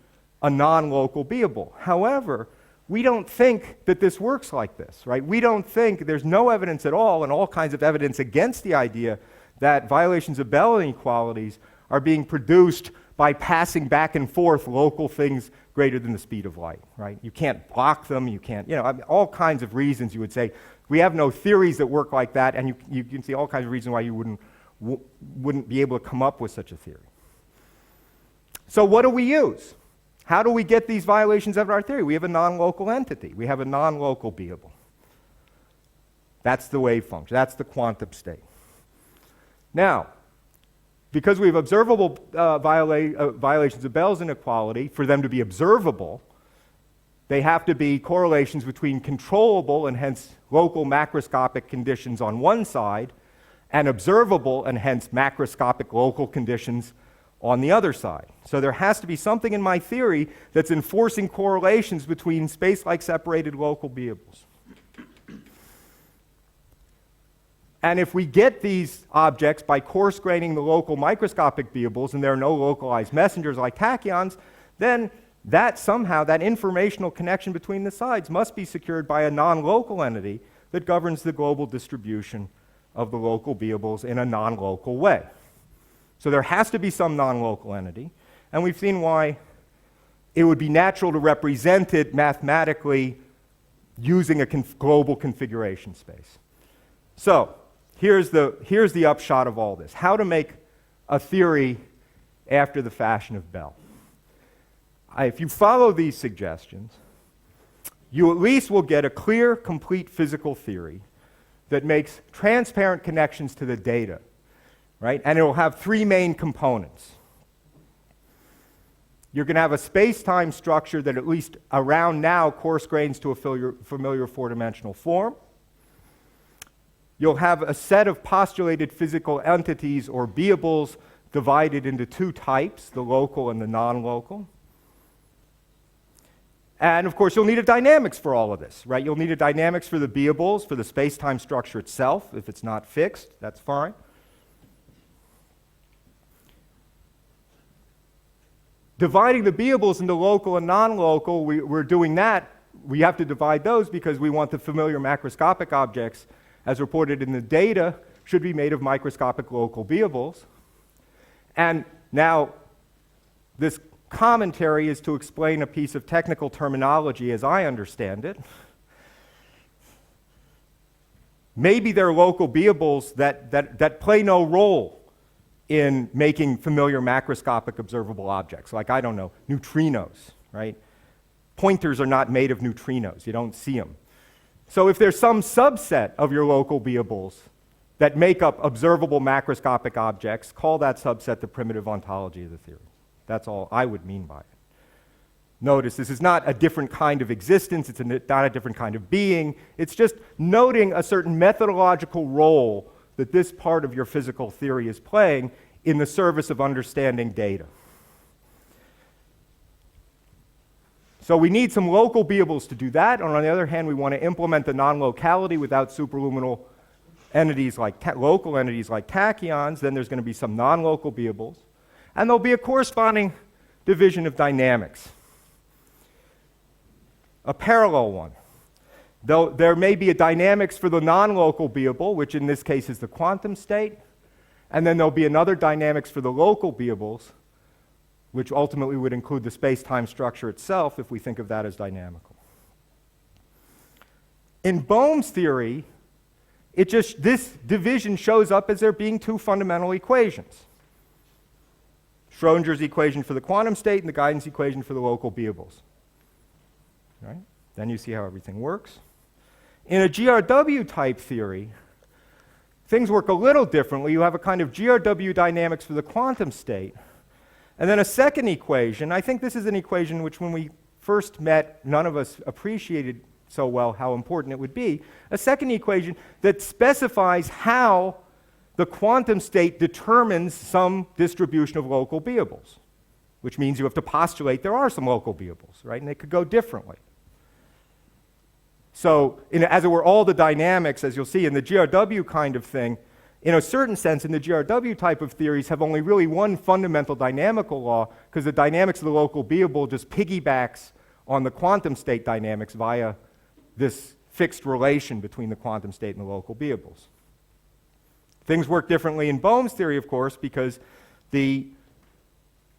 a non-local beable. However, we don't think that this works like this, right? We don't think, there's no evidence at all, and all kinds of evidence against the idea that violations of Bell inequalities are being produced by passing back and forth local things greater than the speed of light, right? You can't block them, you can't, I mean, all kinds of reasons you would say, we have no theories that work like that, and you can see all kinds of reasons why you wouldn't be able to come up with such a theory. So what do we use? How do we get these violations of our theory? We have a non-local entity. We have a non-local beable. That's the wave function. That's the quantum state. Now, because we have observable violations of Bell's inequality, for them to be observable, they have to be correlations between controllable and hence local macroscopic conditions on one side and observable and hence macroscopic local conditions on the other side. So there has to be something in my theory that's enforcing correlations between space-like separated local beables. And if we get these objects by coarse-graining the local microscopic beables, and there are no localized messengers like tachyons, then that somehow, that informational connection between the sides must be secured by a non-local entity that governs the global distribution of the local beables in a non-local way. So there has to be some non-local entity, and we've seen why it would be natural to represent it mathematically using a global configuration space. So here's the upshot of all this. How to make a theory after the fashion of Bell. If you follow these suggestions, you at least will get a clear, complete physical theory that makes transparent connections to the data, right? And it will have three main components. You're going to have a space-time structure that at least around now coarse-grains to a familiar four-dimensional form. You'll have a set of postulated physical entities or beables divided into two types, the local and the non-local. And of course, you'll need a dynamics for all of this, right? You'll need a dynamics for the beables, for the space-time structure itself. If it's not fixed, that's fine. Dividing the beables into local and non-local, we're doing that. We have to divide those because we want the familiar macroscopic objects, as reported in the data, should be made of microscopic local beables. And now, this commentary is to explain a piece of technical terminology as I understand it. Maybe there are local beables that play no role in making familiar macroscopic observable objects, like, I don't know, neutrinos, right? Pointers are not made of neutrinos. You don't see them. So if there's some subset of your local beables that make up observable macroscopic objects, call that subset the primitive ontology of the theory. That's all I would mean by it. Notice, this is not a different kind of existence. It's not a different kind of being. It's just noting a certain methodological role that this part of your physical theory is playing in the service of understanding data. So we need some local beables to do that, and on the other hand, we want to implement the non-locality without superluminal entities like local entities like tachyons. Then there's going to be some non-local beables, and there'll be a corresponding division of dynamics, a parallel one. Though there may be a dynamics for the non-local beable, which in this case is the quantum state, and then there'll be another dynamics for the local beables, which ultimately would include the space-time structure itself if we think of that as dynamical. In Bohm's theory, this division shows up as there being two fundamental equations. Schrodinger's equation for the quantum state and the guidance equation for the local beables. Right? Then you see how everything works. In a GRW type theory, things work a little differently. You have a kind of GRW dynamics for the quantum state. And then a second equation. I think this is an equation which, when we first met, none of us appreciated so well how important it would be. A second equation that specifies how the quantum state determines some distribution of local beables, which means you have to postulate there are some local beables, right? And they could go differently. So, as it were, all the dynamics, as you'll see in the GRW kind of thing, in a certain sense, in the GRW type of theories, have only really one fundamental dynamical law, because the dynamics of the local beable just piggybacks on the quantum state dynamics via this fixed relation between the quantum state and the local beables. Things work differently in Bohm's theory, of course, because the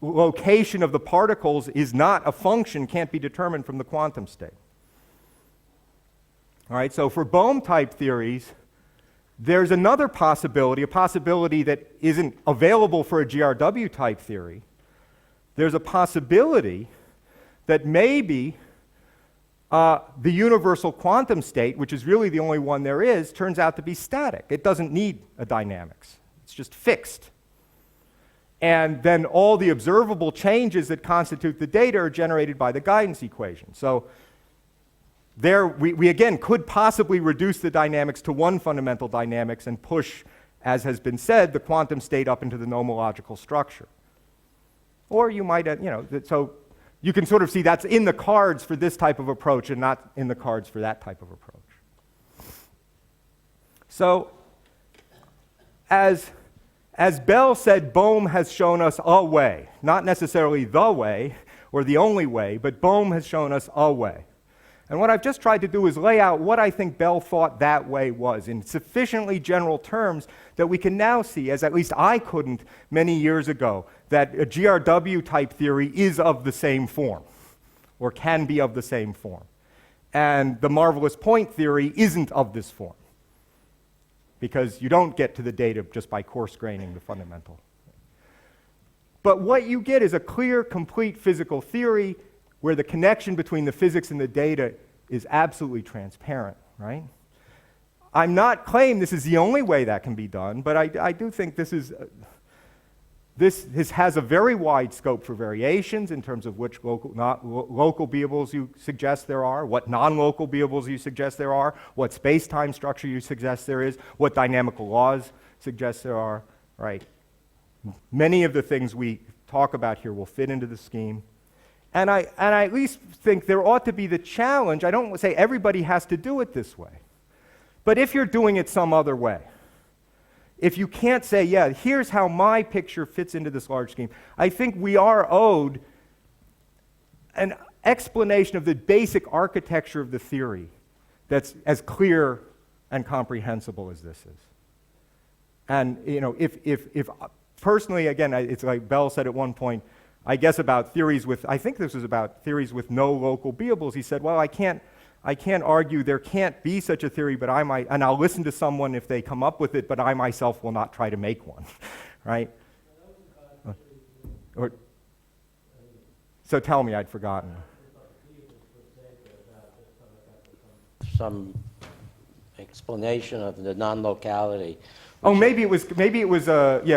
location of the particles is not a function, can't be determined from the quantum state. All right, so for Bohm-type theories, there's another possibility, a possibility that isn't available for a GRW-type theory. There's a possibility that maybe the universal quantum state, which is really the only one there is, turns out to be static. It doesn't need a dynamics. It's just fixed. And then all the observable changes that constitute the data are generated by the guidance equation. So there, we again could possibly reduce the dynamics to one fundamental dynamics and push, as has been said, the quantum state up into the nomological structure. Or you might, so you can sort of see that's in the cards for this type of approach and not in the cards for that type of approach. So, as Bell said, Bohm has shown us a way, not necessarily the way or the only way, but Bohm has shown us a way. And what I've just tried to do is lay out what I think Bell thought that way was in sufficiently general terms that we can now see, as at least I couldn't many years ago, that a GRW type theory is of the same form, or can be of the same form. And the marvelous point theory isn't of this form, because you don't get to the data just by coarse graining the fundamental. But what you get is a clear, complete physical theory where the connection between the physics and the data is absolutely transparent, right? I'm not claiming this is the only way that can be done, but I do think this has a very wide scope for variations in terms of which local beables you suggest there are, what non-local beables you suggest there are, what space-time structure you suggest there is, what dynamical laws suggest there are, right? Many of the things we talk about here will fit into the scheme. And I at least think there ought to be the challenge. I don't say everybody has to do it this way. But if you're doing it some other way, if you can't say, yeah, here's how my picture fits into this large scheme, I think we are owed an explanation of the basic architecture of the theory that's as clear and comprehensible as this is. And if personally, again, it's like Bell said at one point, I guess about theories with, I think this was about theories with no local beables. He said, well, I can't argue there can't be such a theory, but I might, and I'll listen to someone if they come up with it, but I myself will not try to make one, right? So tell me, I'd forgotten. Some explanation of the non-locality. Oh, maybe it was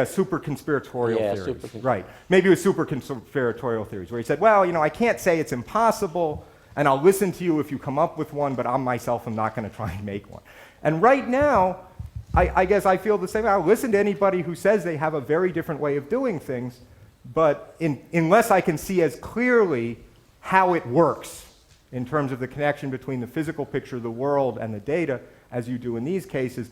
super conspiratorial theories. Right. Maybe it was super conspiratorial theories, where he said, well, I can't say it's impossible, and I'll listen to you if you come up with one, but I myself am not going to try and make one. And right now, I guess I feel the same. I'll listen to anybody who says they have a very different way of doing things, but unless I can see as clearly how it works in terms of the connection between the physical picture of the world and the data, as you do in these cases,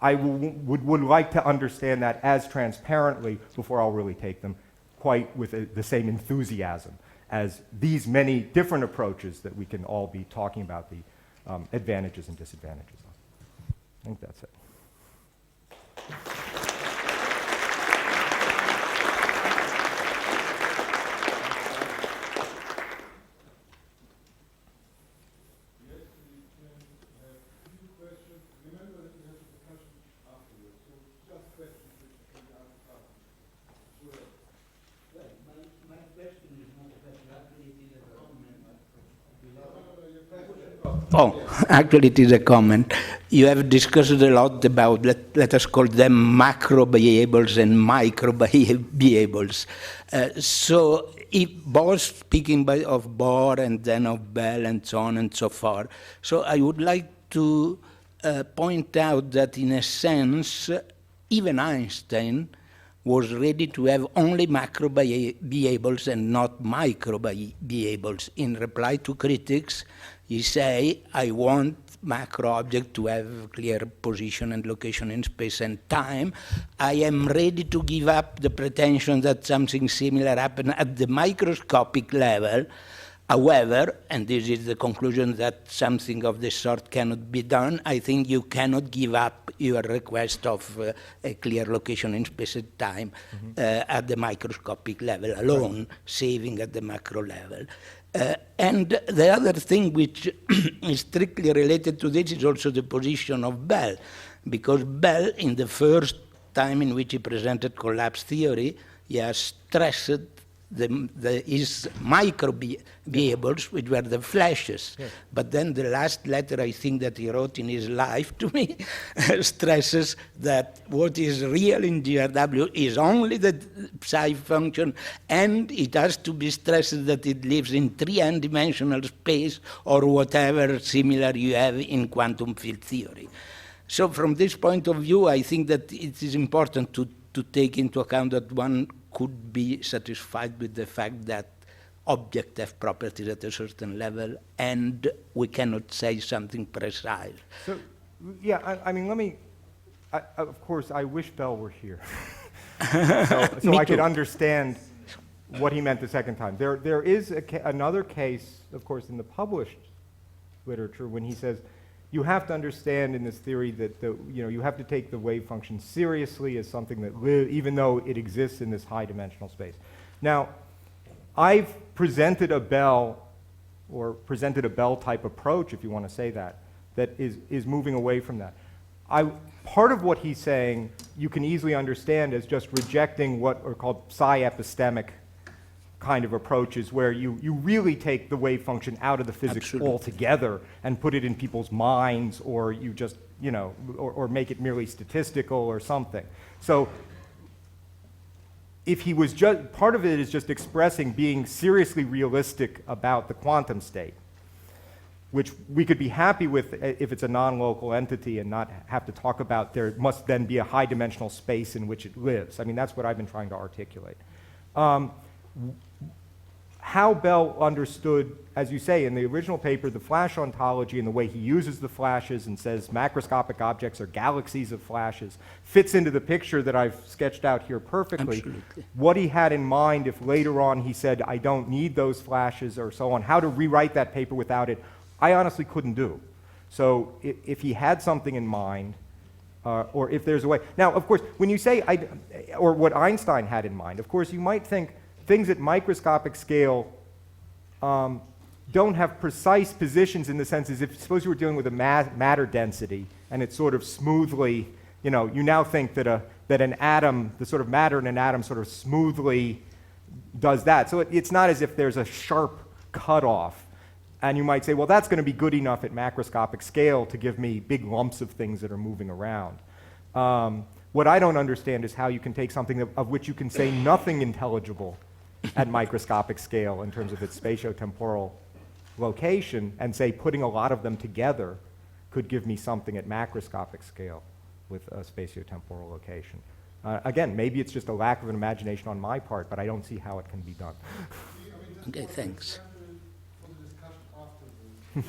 I would like to understand that as transparently before I'll really take them quite with the same enthusiasm as these many different approaches that we can all be talking about the advantages and disadvantages of. I think that's it. Oh, actually it is a comment. You have discussed a lot about, let us call them macro variables and micro variables. So if Bohr, speaking of Bohr and then of Bell and so on and so forth, so I would like to point out that in a sense, even Einstein was ready to have only macro variables and not micro variables. In reply to critics, he say, I want macro object to have clear position and location in space and time. I am ready to give up the pretension that something similar happened at the microscopic level. However, and this is the conclusion that something of this sort cannot be done, I think you cannot give up your request of a clear location in space and time at the microscopic level alone, saving at the macro level. And the other thing which is strictly related to this is also the position of Bell, because Bell, in the first time in which he presented collapse theory, he has stressed his micro variables, which were the flashes. Yes. But then the last letter, I think, that he wrote in his life to me stresses that what is real in GRW is only the psi function, and it has to be stressed that it lives in 3-dimensional space or whatever similar you have in quantum field theory. So from this point of view, I think that it is important to take into account that one could be satisfied with the fact that objects have properties at a certain level, and we cannot say something precise. So, yeah, I mean, of course, I wish Bell were here. so I could understand what he meant the second time. There is another case, of course, in the published literature when he says, you have to understand in this theory that you have to take the wave function seriously as something that even though it exists in this high-dimensional space. Now, I've presented a Bell type approach, if you want to say that is moving away from that. Part of what he's saying you can easily understand as just rejecting what are called psi-epistemic kind of approaches, where you really take the wave function out of the physics Absolutely. altogether and put it in people's minds, or you just, or make it merely statistical or something. So if he was just, part of it is just expressing being seriously realistic about the quantum state, which we could be happy with if it's a non-local entity and not have to talk about there must then be a high-dimensional space in which it lives. I mean, that's what I've been trying to articulate. How Bell understood, as you say, in the original paper, the flash ontology and the way he uses the flashes and says macroscopic objects are galaxies of flashes fits into the picture that I've sketched out here perfectly. Absolutely. What he had in mind if later on he said, I don't need those flashes or so on, how to rewrite that paper without it, I honestly couldn't do. So if he had something in mind, or if there's a way. Now, of course, when you say, or what Einstein had in mind, of course, you might think things at microscopic scale don't have precise positions in the sense as if, suppose you were dealing with a matter density, and it's sort of smoothly, you now think that an atom, the sort of matter in an atom sort of smoothly does that. So it's not as if there's a sharp cutoff. And you might say, well, that's going to be good enough at macroscopic scale to give me big lumps of things that are moving around. What I don't understand is how you can take something of which you can say nothing intelligible at microscopic scale in terms of its spatiotemporal location and say putting a lot of them together could give me something at macroscopic scale with a spatiotemporal location. Again, maybe it's just a lack of an imagination on my part, but I don't see how it can be done. Okay, thanks. Only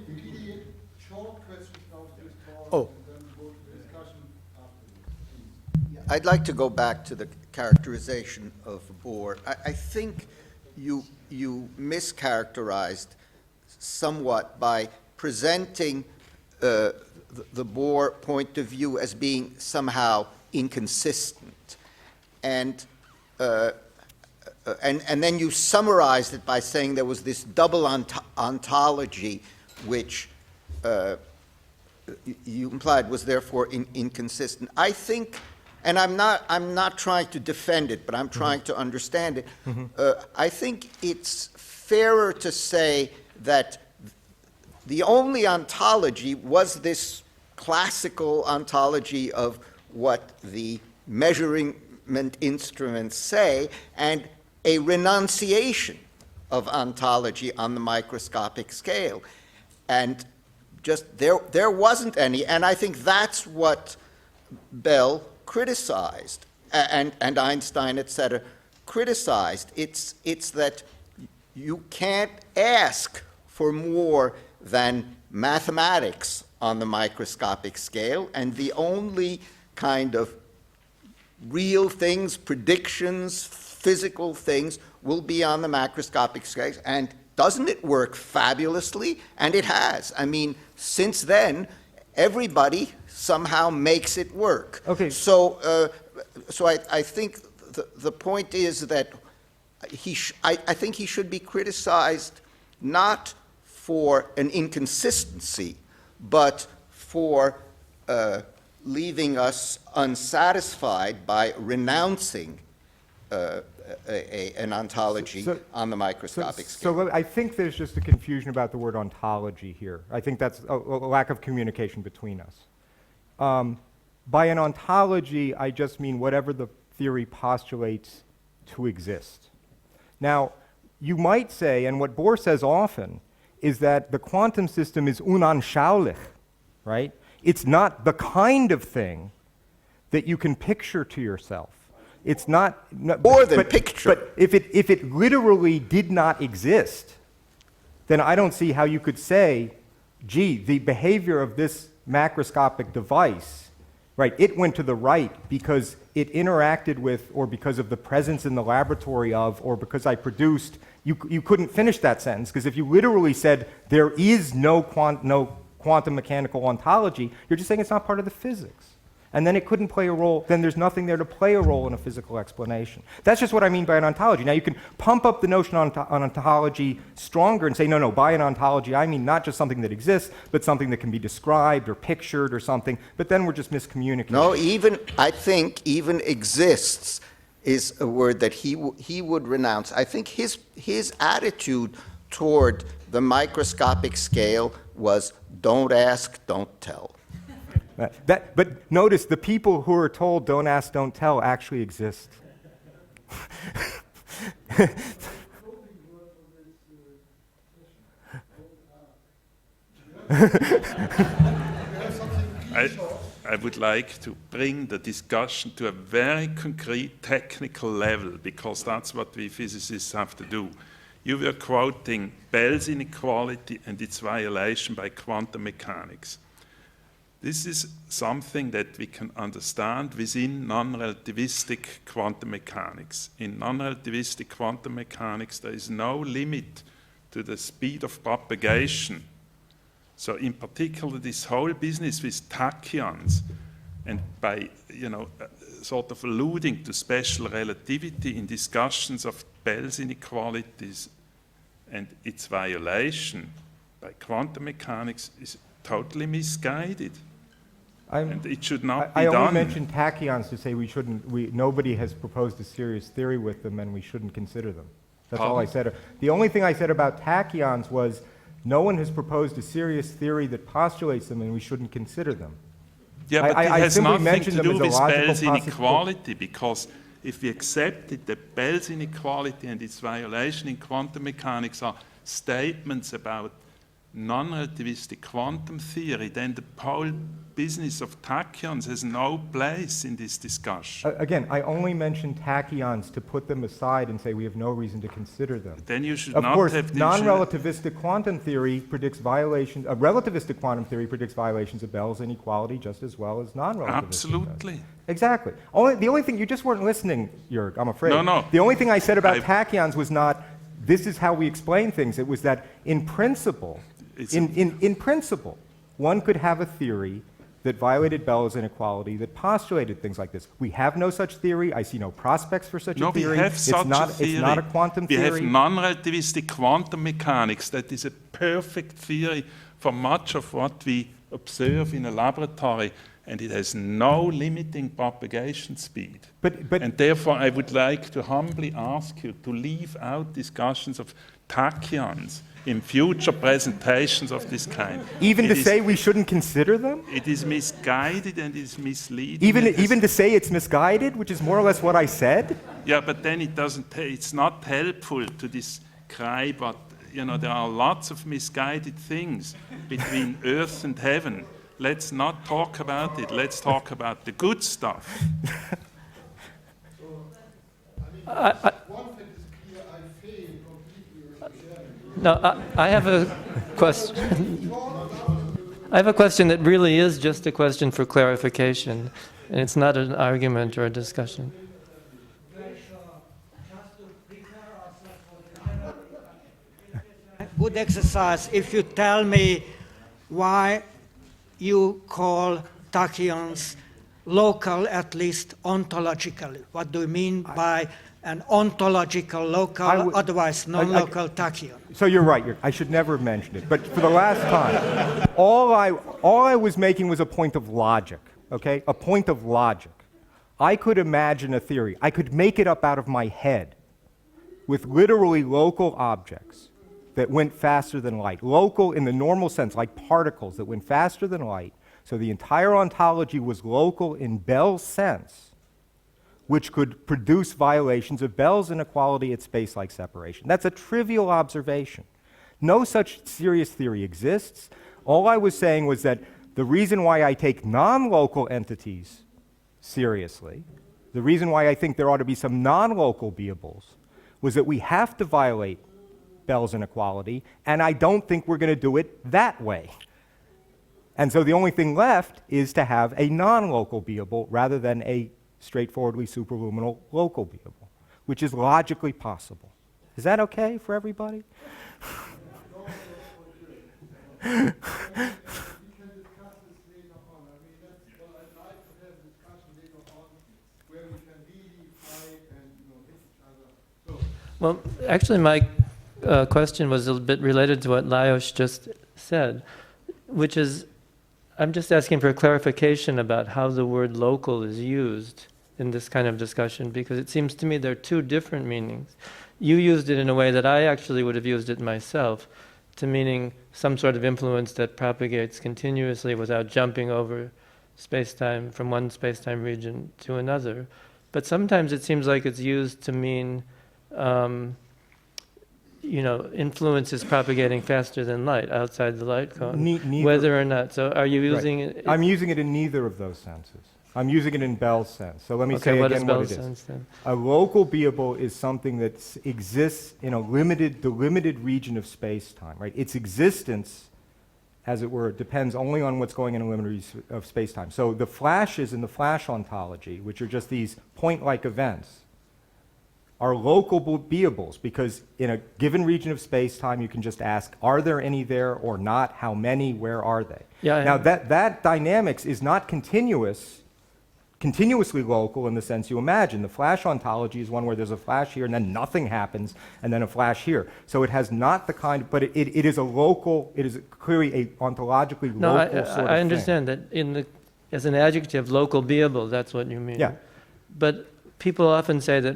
really short questions now to this talk, Oh. and then we'll go to the discussion afterwards. I'd like to go back to the characterization of Bohr. I think you mischaracterized somewhat by presenting the Bohr point of view as being somehow inconsistent. And then you summarized it by saying there was this double ontology, which you implied was therefore inconsistent. I think and I'm not trying to defend it, but I'm trying to understand it. I think it's fairer to say that the only ontology was this classical ontology of what the measurement instruments say, and a renunciation of ontology on the microscopic scale. And just there wasn't any, and I think that's what Bell criticized, and Einstein, et cetera, criticized. It's that you can't ask for more than mathematics on the microscopic scale, and the only kind of real things, predictions, physical things, will be on the macroscopic scale. And doesn't it work fabulously? And it has. I mean, since then, everybody somehow makes it work. Okay. So I think the point is that I think he should be criticized not for an inconsistency, but for leaving us unsatisfied by renouncing an ontology on the microscopic scale. So I think there's just a confusion about the word ontology here. I think that's a lack of communication between us. By an ontology, I just mean whatever the theory postulates to exist. Now, you might say, and what Bohr says often, is that the quantum system is unanschaulich, right? It's not the kind of thing that you can picture to yourself. It's not More than picture. But if it literally did not exist, then I don't see how you could say, gee, the behavior of this macroscopic device, right, it went to the right because it interacted with, or because of the presence in the laboratory of, or because I produced. You couldn't finish that sentence, because if you literally said there is no quantum mechanical ontology, you're just saying it's not part of the physics. And then it couldn't play a role, then there's nothing there to play a role in a physical explanation. That's just what I mean by an ontology. Now you can pump up the notion on ontology stronger and say, no, by an ontology I mean not just something that exists, but something that can be described or pictured or something, but then we're just miscommunicating. No, I think even exists is a word that he would renounce. I think his attitude toward the microscopic scale was don't ask, don't tell. But notice, the people who are told don't ask, don't tell actually exist. I would like to bring the discussion to a very concrete technical level, because that's what we physicists have to do. You were quoting Bell's inequality and its violation by quantum mechanics. This is something that we can understand within non-relativistic quantum mechanics. In non-relativistic quantum mechanics, there is no limit to the speed of propagation. So in particular, this whole business with tachyons, and by sort of alluding to special relativity in discussions of Bell's inequalities and its violation by quantum mechanics is totally misguided. And it should not be I done. only mentioned tachyons to say nobody has proposed a serious theory with them and we shouldn't consider them. That's all I said. The only thing I said about tachyons was no one has proposed a serious theory that postulates them and we shouldn't consider them. Yeah, but it I has simply nothing mentioned to them do as a with logical Bell's possibility. inequality, because if we accepted that Bell's inequality and its violation in quantum mechanics are statements about non-relativistic quantum theory, then the whole business of tachyons has no place in this discussion. Again, I only mentioned tachyons to put them aside and say we have no reason to consider them. Then you should Of not course, have... non-relativistic quantum theory predicts violations, relativistic quantum theory predicts violations of Bell's inequality just as well as non-relativistic does. Absolutely. Exactly. The only thing, you just weren't listening, Jörg, I'm afraid. No. The only thing I said about tachyons was not, this is how we explain things. It was that in principle, in principle, one could have a theory that violated Bell's inequality that postulated things like this. We have no such theory. I see no prospects for such a theory. We have such a theory. It's not a quantum theory. We have non-relativistic quantum mechanics that is a perfect theory for much of what we observe in a laboratory, and it has no limiting propagation speed. But And therefore, I would like to humbly ask you to leave out discussions of tachyons in future presentations of this kind. even It to is- say we shouldn't consider them? it is misguided and it is misleading. Even, and even to say it's misguided, which is more or less what I said? Yeah, but then it's not helpful to describe what, there are lots of misguided things between earth and heaven. Let's not talk about it. Let's talk about the good stuff. One thing is clear, I fail completely. No, I have a question. I have a question that really is just a question for clarification, and it's not an argument or a discussion. Good exercise if you tell me why you call tachyons local, at least ontologically. What do you mean by an ontological local, I would- otherwise non-local tachyon? So you're right. I should never have mentioned it. But for the last time, all I was making was a point of logic, okay? A point of logic. I could imagine a theory. I could make it up out of my head with literally local objects that went faster than light. Local in the normal sense, like particles that went faster than light. So the entire ontology was local in Bell's sense, which could produce violations of Bell's inequality at space-like separation. That's a trivial observation. No such serious theory exists. All I was saying was that the reason why I take non-local entities seriously, the reason why I think there ought to be some non-local beables, was that we have to violate Bell's inequality, and I don't think we're going to do it that way. And so the only thing left is to have a non-local beable rather than a straightforwardly superluminal local beable, which is logically possible. Is that okay for everybody? We can discuss this later on. I mean, I'd like to have a discussion later on where we can really fight and hit each other. So, Well, actually, my question was a bit related to what Lajos just said, which is, I'm just asking for a clarification about how the word local is used in this kind of discussion, because it seems to me there are two different meanings. You used it in a way that I actually would have used it myself, to meaning some sort of influence that propagates continuously without jumping over space-time from one space-time region to another. But sometimes it seems like it's used to mean influence is propagating faster than light outside the light cone, Neither- whether or not. So are you Right. using it? I'm using it in neither of those senses. I'm using it in Bell's sense. So let me say Okay, what is again what Bell's it is. sense then? A local beable is something that exists in the limited region of space-time, right? Its existence, as it were, depends only on what's going in a limited region of space-time. So the flashes in the flash ontology, which are just these point-like events, are local beables because in a given region of space-time, you can just ask, are there any there or not? How many? Where are they? Yeah, Now, yeah. that dynamics is not continuously local in the sense you imagine. The flash ontology is one where there's a flash here and then nothing happens and then a flash here. So it has not the kind, but it is a local, it is clearly a ontologically No, local sort of I thing. understand that as an adjective, local beable, that's what you mean. Yeah. But people often say that,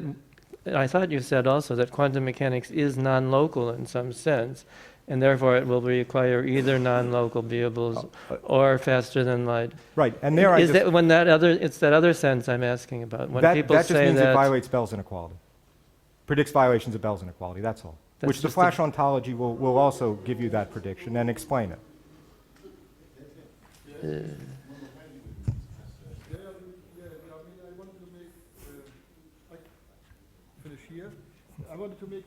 I thought you said also that quantum mechanics is non-local in some sense, and therefore it will require either non-local beables or faster than light. Right, and there I Is just, that it's that other sense I'm asking about. When that people just say means that, it violates Bell's inequality. Predicts violations of Bell's inequality, that's all. That's Which the just flash ontology will also give you that prediction and explain it. I wanted to make, finish here. I wanted to make